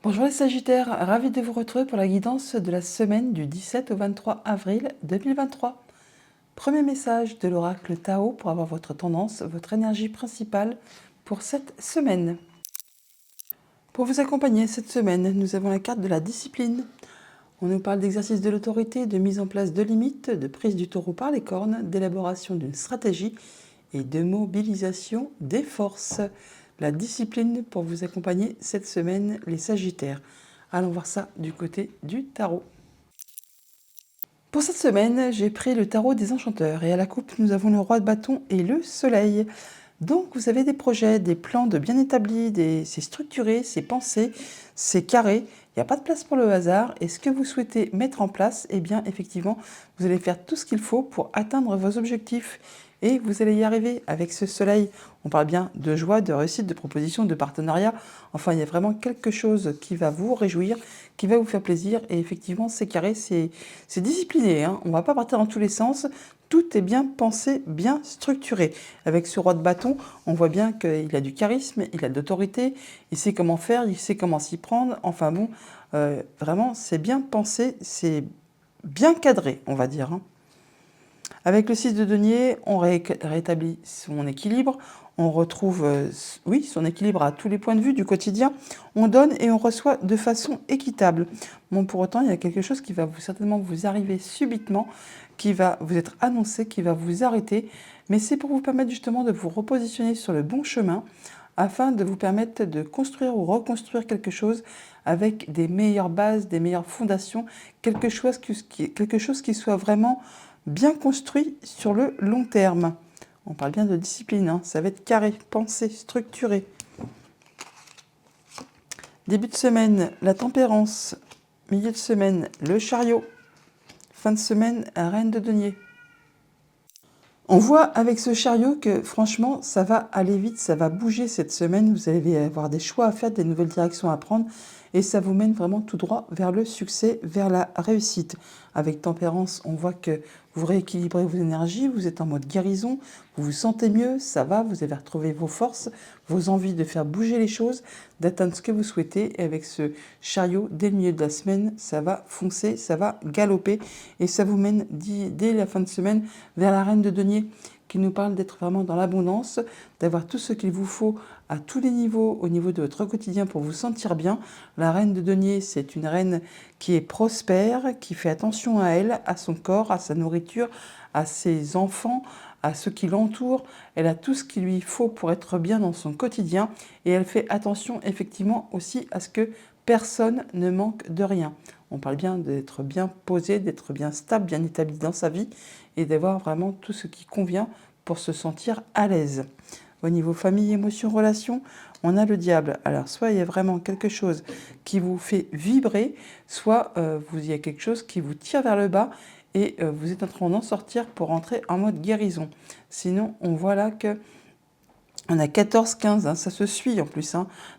Bonjour les Sagittaires, ravi de vous retrouver pour la guidance de la semaine du 17 au 23 avril 2023. Premier message de l'oracle Tao pour avoir votre tendance, votre énergie principale pour cette semaine. Pour vous accompagner cette semaine, nous avons la carte de la discipline. On nous parle d'exercice de l'autorité, de mise en place de limites, de prise du taureau par les cornes, d'élaboration d'une stratégie et de mobilisation des forces. La discipline pour vous accompagner cette semaine, les Sagittaires. Allons voir ça du côté du tarot. Pour cette semaine, j'ai pris le tarot des enchanteurs et à la coupe, nous avons le roi de bâton et le soleil. Donc, vous avez des projets, des plans de bien établis, c'est structuré, c'est pensé, c'est carré. Il n'y a pas de place pour le hasard. Et ce que vous souhaitez mettre en place, eh bien, effectivement, vous allez faire tout ce qu'il faut pour atteindre vos objectifs. Et vous allez y arriver avec ce soleil. On parle bien de joie, de réussite, de proposition, de partenariat. Enfin, il y a vraiment quelque chose qui va vous réjouir, qui va vous faire plaisir. Et effectivement, c'est carré, c'est discipliné. On ne va pas partir dans tous les sens. Tout est bien pensé, bien structuré. Avec ce roi de bâton, on voit bien qu'il a du charisme, il a de l'autorité, il sait comment faire, il sait comment s'y prendre. Enfin bon, vraiment, c'est bien pensé, c'est bien cadré, on va dire. Avec le 6 de denier, on rétablit son équilibre, on retrouve oui, son équilibre à tous les points de vue du quotidien. On donne et on reçoit de façon équitable. Bon, pour autant, il y a quelque chose qui va certainement vous arriver subitement, qui va vous être annoncé, qui va vous arrêter. Mais c'est pour vous permettre justement de vous repositionner sur le bon chemin, afin de vous permettre de construire ou reconstruire quelque chose avec des meilleures bases, des meilleures fondations, quelque chose qui soit vraiment bien construit sur le long terme. On parle bien de discipline, ça va être carré, pensé, structuré. Début de semaine, la tempérance. Milieu de semaine, le chariot. Fin de semaine, reine de denier. On voit avec ce chariot que franchement, ça va aller vite, ça va bouger cette semaine. Vous allez avoir des choix à faire, des nouvelles directions à prendre. Et ça vous mène vraiment tout droit vers le succès, vers la réussite. Avec tempérance, on voit que vous rééquilibrez vos énergies, vous êtes en mode guérison, vous vous sentez mieux, ça va, vous avez retrouvé vos forces, vos envies de faire bouger les choses, d'atteindre ce que vous souhaitez. Et avec ce chariot, dès le milieu de la semaine, ça va foncer, ça va galoper. Et ça vous mène dès la fin de semaine vers la reine de denier, qui nous parle d'être vraiment dans l'abondance, d'avoir tout ce qu'il vous faut à tous les niveaux, au niveau de votre quotidien pour vous sentir bien. La reine de denier, c'est une reine qui est prospère, qui fait attention à elle, à son corps, à sa nourriture, à ses enfants, à ceux qui l'entourent. Elle a tout ce qu'il lui faut pour être bien dans son quotidien et elle fait attention effectivement aussi à ce que personne ne manque de rien. On parle bien d'être bien posé, d'être bien stable, bien établi dans sa vie et d'avoir vraiment tout ce qui convient pour se sentir à l'aise. Au niveau famille, émotions, relations, on a le diable. Alors, soit il y a vraiment quelque chose qui vous fait vibrer, soit il y a quelque chose qui vous tire vers le bas et vous êtes en train d'en sortir pour entrer en mode guérison. Sinon, on voit là que on a 14, 15, ça se suit en plus.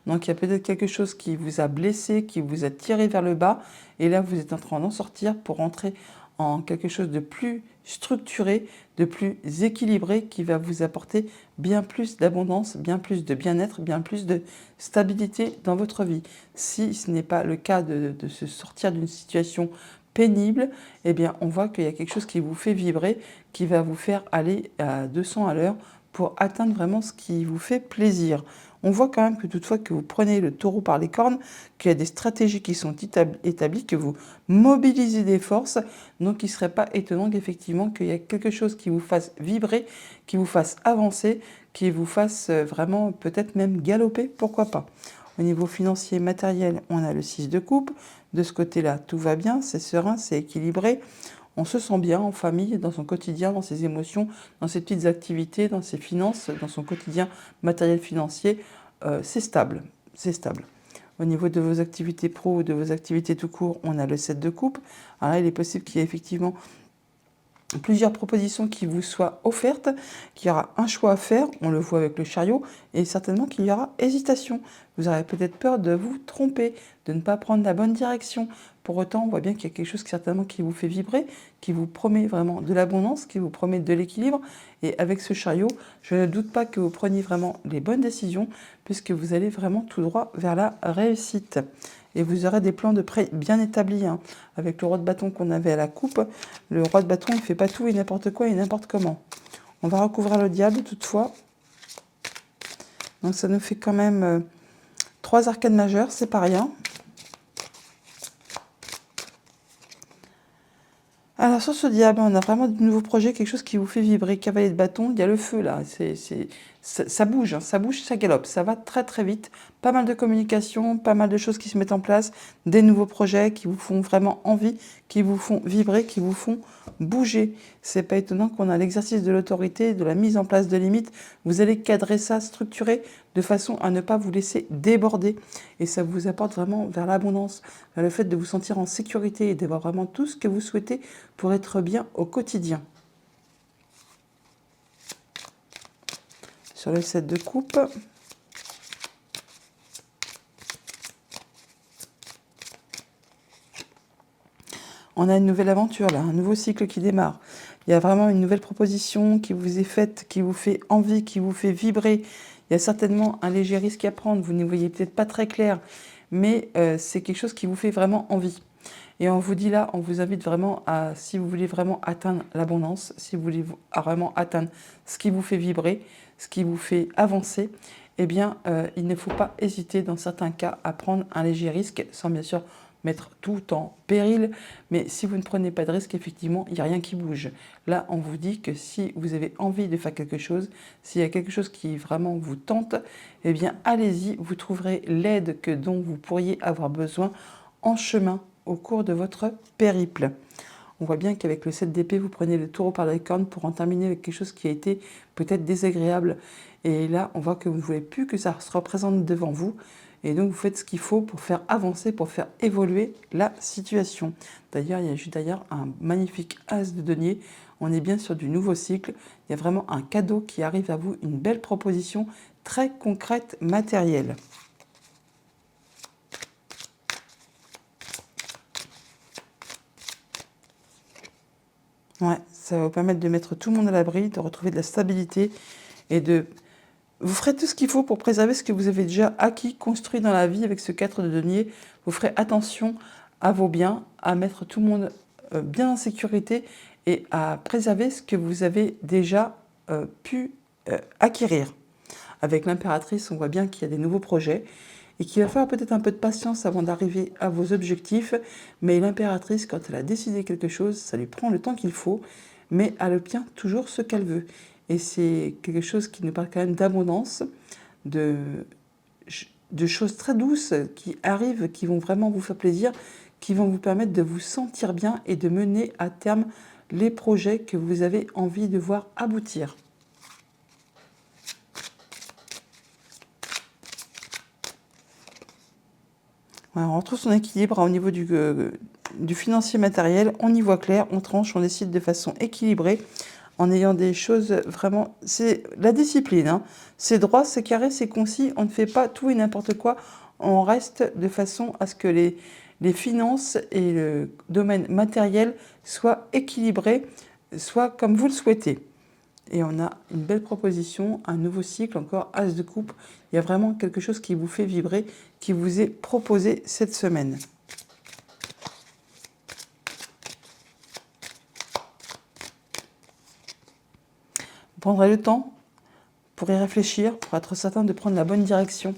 Donc il y a peut-être quelque chose qui vous a blessé, qui vous a tiré vers le bas. Et là, vous êtes en train d'en sortir pour entrer en quelque chose de plus structuré, de plus équilibré, qui va vous apporter bien plus d'abondance, bien plus de bien-être, bien plus de stabilité dans votre vie. Si ce n'est pas le cas de se sortir d'une situation pénible, eh bien on voit qu'il y a quelque chose qui vous fait vibrer, qui va vous faire aller à 200 à l'heure, pour atteindre vraiment ce qui vous fait plaisir. On voit quand même que toutefois que vous prenez le taureau par les cornes, qu'il y a des stratégies qui sont établies, que vous mobilisez des forces, donc il ne serait pas étonnant qu'effectivement qu'il y ait quelque chose qui vous fasse vibrer, qui vous fasse avancer, qui vous fasse vraiment peut-être même galoper, pourquoi pas. Au niveau financier et matériel, on a le 6 de coupe. De ce côté-là, tout va bien, c'est serein, c'est équilibré. On se sent bien en famille, dans son quotidien, dans ses émotions, dans ses petites activités, dans ses finances, dans son quotidien matériel financier. C'est stable, c'est stable. Au niveau de vos activités pro ou de vos activités tout court, on a le 7 de coupe. Alors là, il est possible qu'il y ait effectivement plusieurs propositions qui vous soient offertes, qu'il y aura un choix à faire, on le voit avec le chariot, et certainement qu'il y aura hésitation. Vous aurez peut-être peur de vous tromper, de ne pas prendre la bonne direction. Pour autant, on voit bien qu'il y a quelque chose certainement qui vous fait vibrer, qui vous promet vraiment de l'abondance, qui vous promet de l'équilibre. Et avec ce chariot, je ne doute pas que vous preniez vraiment les bonnes décisions, puisque vous allez vraiment tout droit vers la réussite. et vous aurez des plans de prêt bien établis. Hein. Avec le roi de bâton qu'on avait à la coupe, le roi de bâton ne fait pas tout et n'importe quoi et n'importe comment. On va recouvrir le diable toutefois. Donc ça nous fait quand même 3 arcades majeures, c'est pas rien. Alors sur ce diable, on a vraiment de nouveaux projets, quelque chose qui vous fait vibrer. Cavalier de bâton, il y a le feu là, ça bouge, hein, ça bouge, ça galope, ça va très très vite. Pas mal de communication, pas mal de choses qui se mettent en place, des nouveaux projets qui vous font vraiment envie, qui vous font vibrer, qui vous font bouger. C'est pas étonnant qu'on a l'exercice de l'autorité, de la mise en place de limites. Vous allez cadrer ça, structurer de façon à ne pas vous laisser déborder. Et ça vous apporte vraiment vers l'abondance, vers le fait de vous sentir en sécurité et d'avoir vraiment tout ce que vous souhaitez pour être bien au quotidien. Sur le 7 de coupe, on a une nouvelle aventure là, un nouveau cycle qui démarre. Il y a vraiment une nouvelle proposition qui vous est faite, qui vous fait envie, qui vous fait vibrer. Il y a certainement un léger risque à prendre, vous ne voyez peut-être pas très clair, mais c'est quelque chose qui vous fait vraiment envie. Et on vous dit là, on vous invite vraiment à, si vous voulez vraiment atteindre l'abondance, si vous voulez vraiment atteindre ce qui vous fait vibrer, ce qui vous fait avancer, eh bien, il ne faut pas hésiter dans certains cas à prendre un léger risque, sans bien sûr mettre tout en péril. Mais si vous ne prenez pas de risque, effectivement, il n'y a rien qui bouge. Là, on vous dit que si vous avez envie de faire quelque chose, s'il y a quelque chose qui vraiment vous tente, eh bien, allez-y, vous trouverez l'aide dont vous pourriez avoir besoin en chemin au cours de votre périple. On voit bien qu'avec le 7 d'épée, vous prenez le taureau par les cornes pour en terminer avec quelque chose qui a été peut-être désagréable. Et là, on voit que vous ne voulez plus que ça se représente devant vous. Et donc, vous faites ce qu'il faut pour faire avancer, pour faire évoluer la situation. D'ailleurs, il y a juste d'ailleurs un magnifique as de denier. On est bien sur du nouveau cycle. Il y a vraiment un cadeau qui arrive à vous, une belle proposition très concrète, matérielle. Ouais, ça va vous permettre de mettre tout le monde à l'abri, de retrouver de la stabilité et de... Vous ferez tout ce qu'il faut pour préserver ce que vous avez déjà acquis, construit dans la vie avec ce 4 de denier. Vous ferez attention à vos biens, à mettre tout le monde bien en sécurité et à préserver ce que vous avez déjà pu acquérir. Avec l'impératrice, on voit bien qu'il y a des nouveaux projets et qu'il va falloir peut-être un peu de patience avant d'arriver à vos objectifs. Mais l'impératrice, quand elle a décidé quelque chose, ça lui prend le temps qu'il faut, mais elle obtient toujours ce qu'elle veut. Et c'est quelque chose qui nous parle quand même d'abondance, de choses très douces qui arrivent, qui vont vraiment vous faire plaisir, qui vont vous permettre de vous sentir bien et de mener à terme les projets que vous avez envie de voir aboutir. Voilà, on retrouve son équilibre au niveau du financier matériel, on y voit clair, on tranche, on décide de façon équilibrée, en ayant des choses vraiment... C'est la discipline, hein. C'est droit, c'est carré, c'est concis, on ne fait pas tout et n'importe quoi, on reste de façon à ce que les finances et le domaine matériel soient équilibrés, soient comme vous le souhaitez. Et on a une belle proposition, un nouveau cycle, encore As de coupe. Il y a vraiment quelque chose qui vous fait vibrer, qui vous est proposé cette semaine. Vous prendrez le temps pour y réfléchir, pour être certain de prendre la bonne direction.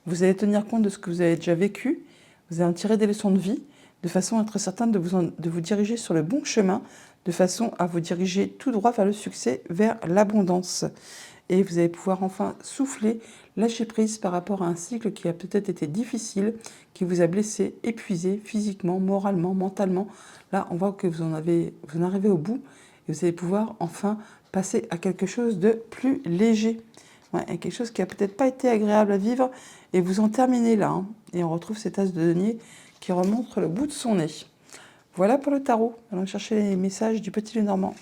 Vous allez tenir compte de ce que vous avez déjà vécu, vous allez en tirer des leçons de vie, de façon à être certain de vous diriger sur le bon chemin, de façon à vous diriger tout droit vers le succès, vers l'abondance. Et vous allez pouvoir enfin souffler, lâcher prise par rapport à un cycle qui a peut-être été difficile, qui vous a blessé, épuisé physiquement, moralement, mentalement. Là, on voit que vous en arrivez au bout et vous allez pouvoir enfin passer à quelque chose de plus léger. Ouais, quelque chose qui n'a peut-être pas été agréable à vivre et vous en terminez là. Hein. Et on retrouve cet as de denier qui remontre le bout de son nez. Voilà pour le tarot. Allons chercher les messages du Petit Lenormand.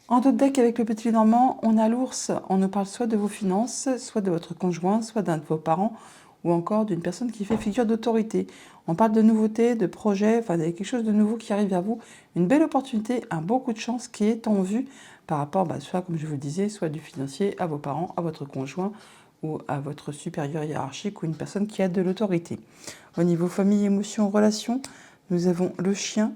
En d'autres deck avec le Petit Lenormand, on a l'ours. On nous parle soit de vos finances, soit de votre conjoint, soit d'un de vos parents, ou encore d'une personne qui fait figure d'autorité. On parle de nouveautés, de projets, enfin il y a quelque chose de nouveau qui arrive vers vous. Une belle opportunité, un beau coup de chance qui est en vue par rapport, soit comme je vous le disais, soit du financier à vos parents, à votre conjoint, ou à votre supérieur hiérarchique ou une personne qui a de l'autorité. Au niveau famille, émotions, relations, nous avons le chien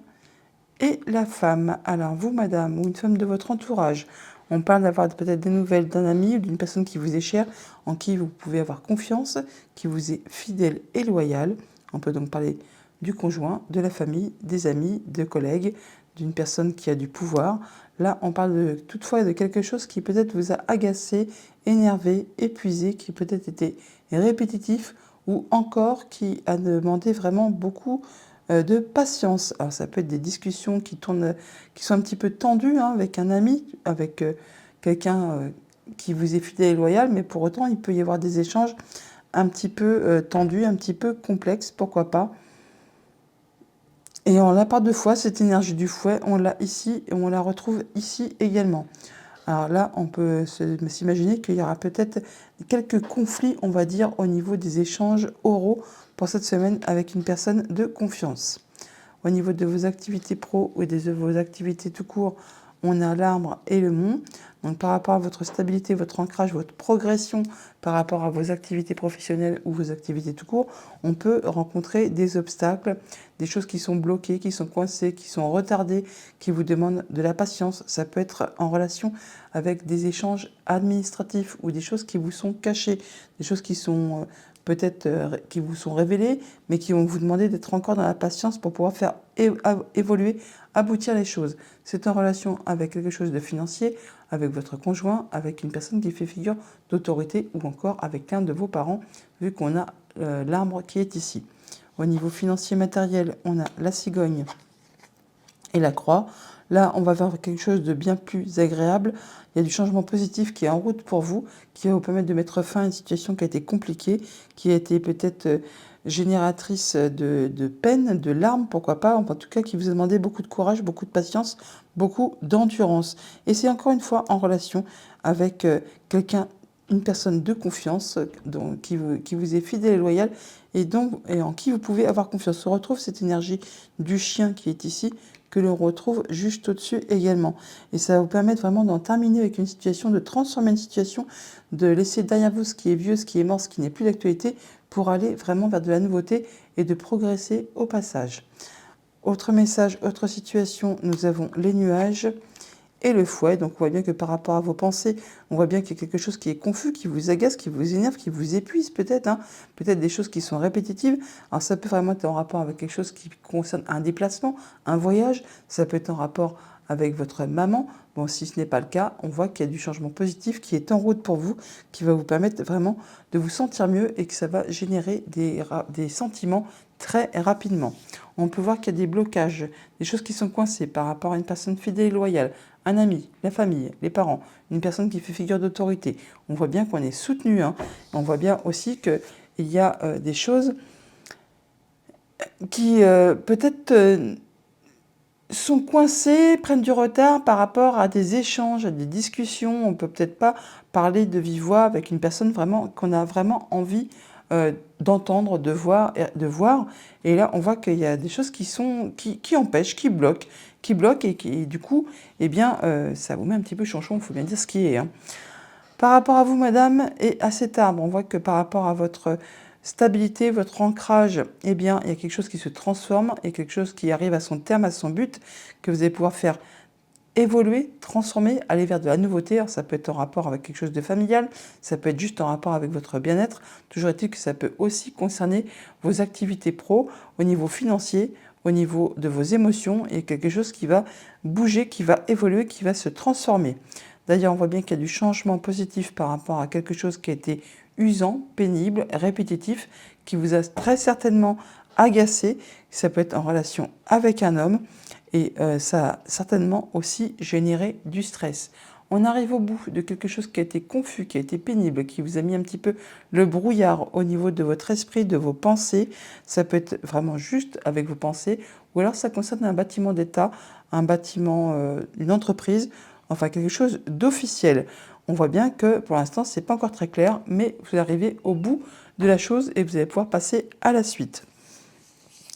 et la femme. Alors vous, madame, ou une femme de votre entourage, on parle d'avoir peut-être des nouvelles d'un ami ou d'une personne qui vous est chère, en qui vous pouvez avoir confiance, qui vous est fidèle et loyale. On peut donc parler du conjoint, de la famille, des amis, de collègues, d'une personne qui a du pouvoir. Là, on parle toutefois de quelque chose qui peut-être vous a agacé, énervé, épuisé, qui peut-être était répétitif ou encore qui a demandé vraiment beaucoup de patience. Alors ça peut être des discussions qui sont un petit peu tendues avec un ami, avec quelqu'un qui vous est fidèle et loyal, mais pour autant il peut y avoir des échanges un petit peu tendus, un petit peu complexes, pourquoi pas. Et on l'a par deux fois, cette énergie du fouet, on l'a ici et on la retrouve ici également. Alors là, on peut s'imaginer qu'il y aura peut-être quelques conflits, on va dire, au niveau des échanges oraux pour cette semaine avec une personne de confiance. Au niveau de vos activités pro ou de vos activités tout court, on a l'arbre et le mont. Donc par rapport à votre stabilité, votre ancrage, votre progression par rapport à vos activités professionnelles ou vos activités tout court, on peut rencontrer des obstacles, des choses qui sont bloquées, qui sont coincées, qui sont retardées, qui vous demandent de la patience. Ça peut être en relation avec des échanges administratifs ou des choses qui vous sont cachées, des choses qui sont peut-être qui vous sont révélées, mais qui vont vous demander d'être encore dans la patience pour pouvoir faire évoluer, aboutir les choses. C'est en relation avec quelque chose de financier, avec votre conjoint, avec une personne qui fait figure d'autorité ou encore avec l'un de vos parents, vu qu'on a l'arbre qui est ici. Au niveau financier matériel, on a la cigogne et la croix. Là, on va vers quelque chose de bien plus agréable. Il y a du changement positif qui est en route pour vous, qui va vous permettre de mettre fin à une situation qui a été compliquée, qui a été peut-être génératrice de peine, de larmes, pourquoi pas, en tout cas qui vous a demandé beaucoup de courage, beaucoup de patience, beaucoup d'endurance. Et c'est encore une fois en relation avec quelqu'un, une personne de confiance qui vous est fidèle et loyale et en qui vous pouvez avoir confiance. On retrouve cette énergie du chien qui est ici, que l'on retrouve juste au-dessus également. Et ça va vous permettre vraiment d'en terminer avec une situation, de transformer une situation, de laisser derrière vous ce qui est vieux, ce qui est mort, ce qui n'est plus d'actualité, pour aller vraiment vers de la nouveauté et de progresser au passage. Autre message, autre situation, nous avons les nuages et le fouet. Donc on voit bien que par rapport à vos pensées, on voit bien qu'il y a quelque chose qui est confus, qui vous agace, qui vous énerve, qui vous épuise peut-être, peut-être des choses qui sont répétitives. Alors ça peut vraiment être en rapport avec quelque chose qui concerne un déplacement, un voyage, ça peut être en rapport avec votre maman. Bon, si ce n'est pas le cas, on voit qu'il y a du changement positif qui est en route pour vous, qui va vous permettre vraiment de vous sentir mieux et que ça va générer des sentiments très rapidement. On peut voir qu'il y a des blocages, des choses qui sont coincées par rapport à une personne fidèle et loyale, un ami, la famille, les parents, une personne qui fait figure d'autorité. On voit bien qu'on est soutenu. On voit bien aussi qu'il y a des choses qui peut-être sont coincées, prennent du retard par rapport à des échanges, à des discussions. On ne peut peut-être pas parler de vive voix avec une personne vraiment qu'on a vraiment envie d'entendre, de voir. Et là, on voit qu'il y a des choses qui empêchent, qui bloquent et qui, du coup, eh bien, ça vous met un petit peu chanchon, il faut bien dire ce qui est. Par rapport à vous, madame, et à cet arbre, on voit que par rapport à votre stabilité, votre ancrage, eh bien, il y a quelque chose qui se transforme et quelque chose qui arrive à son terme, à son but, que vous allez pouvoir faire évoluer, transformer, aller vers de la nouveauté. Alors, ça peut être en rapport avec quelque chose de familial, ça peut être juste en rapport avec votre bien-être. Toujours est-il que ça peut aussi concerner vos activités pro au niveau financier, au niveau de vos émotions, et quelque chose qui va bouger, qui va évoluer, qui va se transformer. D'ailleurs, on voit bien qu'il y a du changement positif par rapport à quelque chose qui a été usant, pénible, répétitif, qui vous a très certainement agacé. Ça peut être en relation avec un homme et ça a certainement aussi généré du stress. On arrive au bout de quelque chose qui a été confus, qui a été pénible, qui vous a mis un petit peu le brouillard au niveau de votre esprit, de vos pensées. Ça peut être vraiment juste avec vos pensées, ou alors ça concerne un bâtiment d'État, un bâtiment, une entreprise, enfin quelque chose d'officiel. On voit bien que pour l'instant, ce n'est pas encore très clair, mais vous arrivez au bout de la chose et vous allez pouvoir passer à la suite.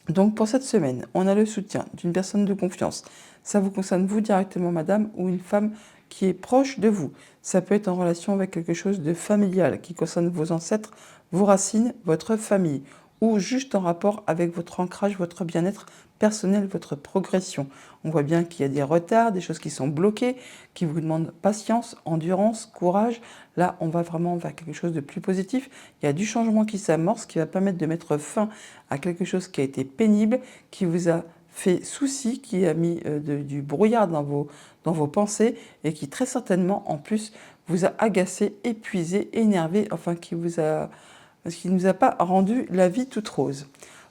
Donc pour cette semaine, on a le soutien d'une personne de confiance. Ça vous concerne vous directement, madame, ou une femme qui est proche de vous. Ça peut être en relation avec quelque chose de familial qui concerne vos ancêtres, vos racines, votre famille, ou juste en rapport avec votre ancrage, votre bien-être personnel, votre progression. On voit bien qu'il y a des retards, des choses qui sont bloquées, qui vous demandent patience, endurance, courage. Là, on va vraiment vers quelque chose de plus positif. Il y a du changement qui s'amorce, qui va permettre de mettre fin à quelque chose qui a été pénible, qui vous a fait souci, qui a mis du brouillard dans vos pensées et qui très certainement en plus vous a agacé, épuisé, énervé, enfin qui ne nous a pas rendu la vie toute rose.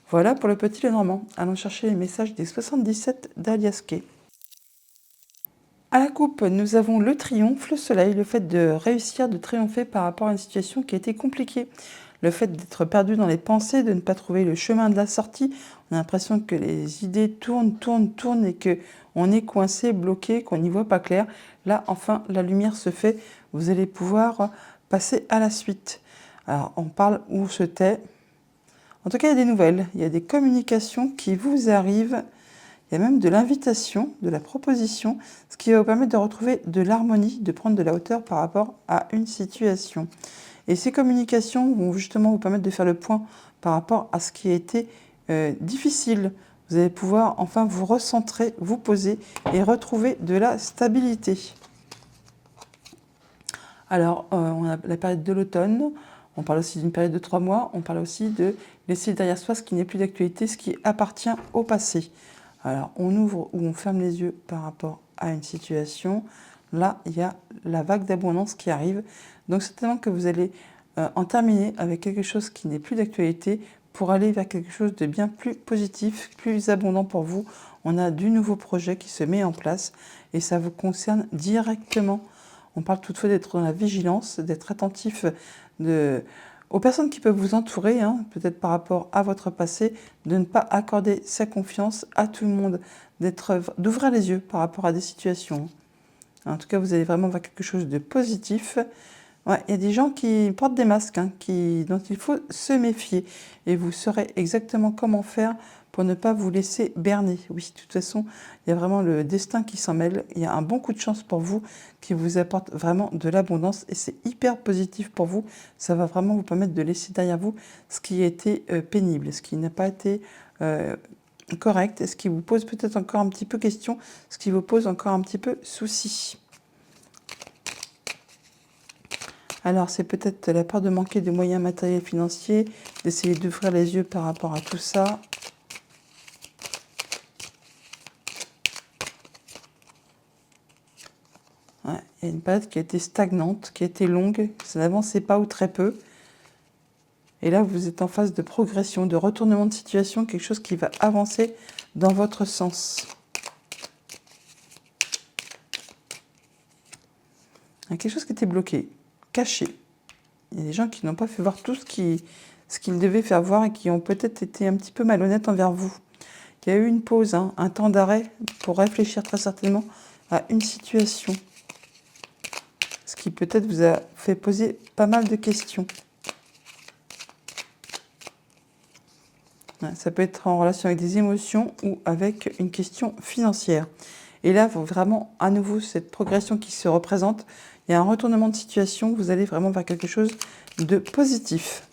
Voilà pour le petit Lenormand. Allons chercher les messages des 77 d'Alias Kay. À la coupe, nous avons le triomphe, le soleil, le fait de réussir, de triompher par rapport à une situation qui a été compliquée. Le fait d'être perdu dans les pensées, de ne pas trouver le chemin de la sortie. On a l'impression que les idées tournent et qu'on est coincé, bloqué, qu'on n'y voit pas clair. Là, enfin, la lumière se fait. Vous allez pouvoir passer à la suite. Alors, on parle où se tait. En tout cas, il y a des nouvelles, il y a des communications qui vous arrivent. Il y a même de l'invitation, de la proposition, ce qui va vous permettre de retrouver de l'harmonie, de prendre de la hauteur par rapport à une situation. Et ces communications vont justement vous permettre de faire le point par rapport à ce qui a été difficile. Vous allez pouvoir enfin vous recentrer, vous poser et retrouver de la stabilité. Alors, on a la période de l'automne, on parle aussi d'une période de 3 mois, on parle aussi de laisser derrière soi ce qui n'est plus d'actualité, ce qui appartient au passé. Alors, on ouvre ou on ferme les yeux par rapport à une situation. Là, il y a la vague d'abondance qui arrive. Donc, certainement que vous allez en terminer avec quelque chose qui n'est plus d'actualité pour aller vers quelque chose de bien plus positif, plus abondant pour vous. On a du nouveau projet qui se met en place et ça vous concerne directement. On parle toutefois d'être dans la vigilance, d'être attentif aux personnes qui peuvent vous entourer, hein, peut-être par rapport à votre passé, de ne pas accorder sa confiance à tout le monde, d'ouvrir les yeux par rapport à des situations. En tout cas, vous allez vraiment voir quelque chose de positif. Ouais, il y a des gens qui portent des masques, hein, dont il faut se méfier. Et vous saurez exactement comment faire pour ne pas vous laisser berner. Oui, de toute façon, il y a vraiment le destin qui s'en mêle. Il y a un bon coup de chance pour vous qui vous apporte vraiment de l'abondance. Et c'est hyper positif pour vous. Ça va vraiment vous permettre de laisser derrière vous ce qui a été pénible, ce qui n'a pas été correct, et ce qui vous pose peut-être encore un petit peu question, ce qui vous pose encore un petit peu souci. Alors, c'est peut-être la peur de manquer de moyens matériels et financiers, d'essayer d'ouvrir les yeux par rapport à tout ça. Ouais, il y a une période qui a été stagnante, qui a été longue, ça n'avançait pas ou très peu. Et là, vous êtes en phase de progression, de retournement de situation, quelque chose qui va avancer dans votre sens. Il y a quelque chose qui était bloqué, caché. Il y a des gens qui n'ont pas fait voir tout ce qu'ils devaient faire voir et qui ont peut-être été un petit peu malhonnêtes envers vous. Il y a eu une pause, hein, un temps d'arrêt pour réfléchir très certainement à une situation. Ce qui peut-être vous a fait poser pas mal de questions. Ça peut être en relation avec des émotions ou avec une question financière. Et là, vraiment, à nouveau, cette progression qui se représente, il y a un retournement de situation, vous allez vraiment vers quelque chose de positif.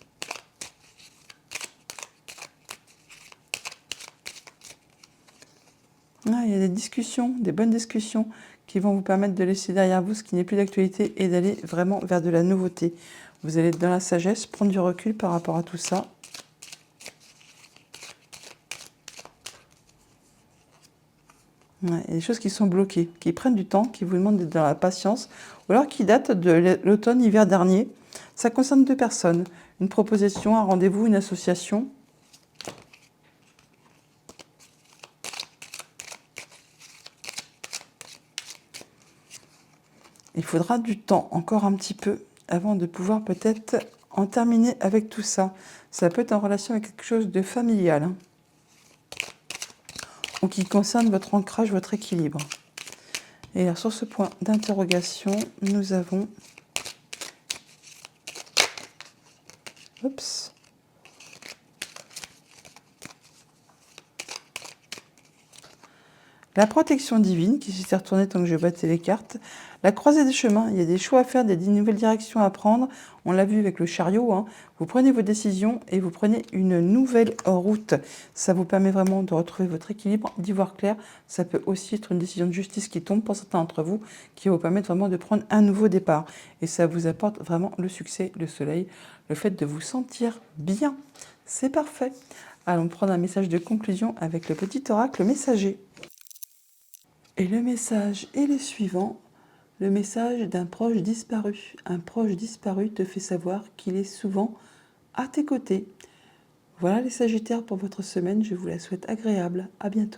Il y a des discussions, des bonnes discussions qui vont vous permettre de laisser derrière vous ce qui n'est plus d'actualité et d'aller vraiment vers de la nouveauté. Vous allez être dans la sagesse, prendre du recul par rapport à tout ça. Il y a des choses qui sont bloquées, qui prennent du temps, qui vous demandent d'être dans la patience, ou alors qui datent de l'automne-hiver dernier. Ça concerne 2 personnes. Une proposition, un rendez-vous, une association. Il faudra du temps, encore un petit peu, avant de pouvoir peut-être en terminer avec tout ça. Ça peut être en relation avec quelque chose de familial, hein, ou qui concerne votre ancrage, votre équilibre. Et alors, sur ce point d'interrogation, nous avons... Oups. La protection divine qui s'est retournée tant que je battais les cartes. La croisée des chemins, il y a des choix à faire, des nouvelles directions à prendre. On l'a vu avec le chariot, hein. Vous prenez vos décisions et vous prenez une nouvelle route. Ça vous permet vraiment de retrouver votre équilibre, d'y voir clair. Ça peut aussi être une décision de justice qui tombe pour certains d'entre vous, qui va vous permettre vraiment de prendre un nouveau départ. Et ça vous apporte vraiment le succès, le soleil, le fait de vous sentir bien. C'est parfait. Allons prendre un message de conclusion avec le petit oracle messager. Et le message est le suivant, le message d'un proche disparu. Un proche disparu te fait savoir qu'il est souvent à tes côtés. Voilà les Sagittaires pour votre semaine, je vous la souhaite agréable. À bientôt.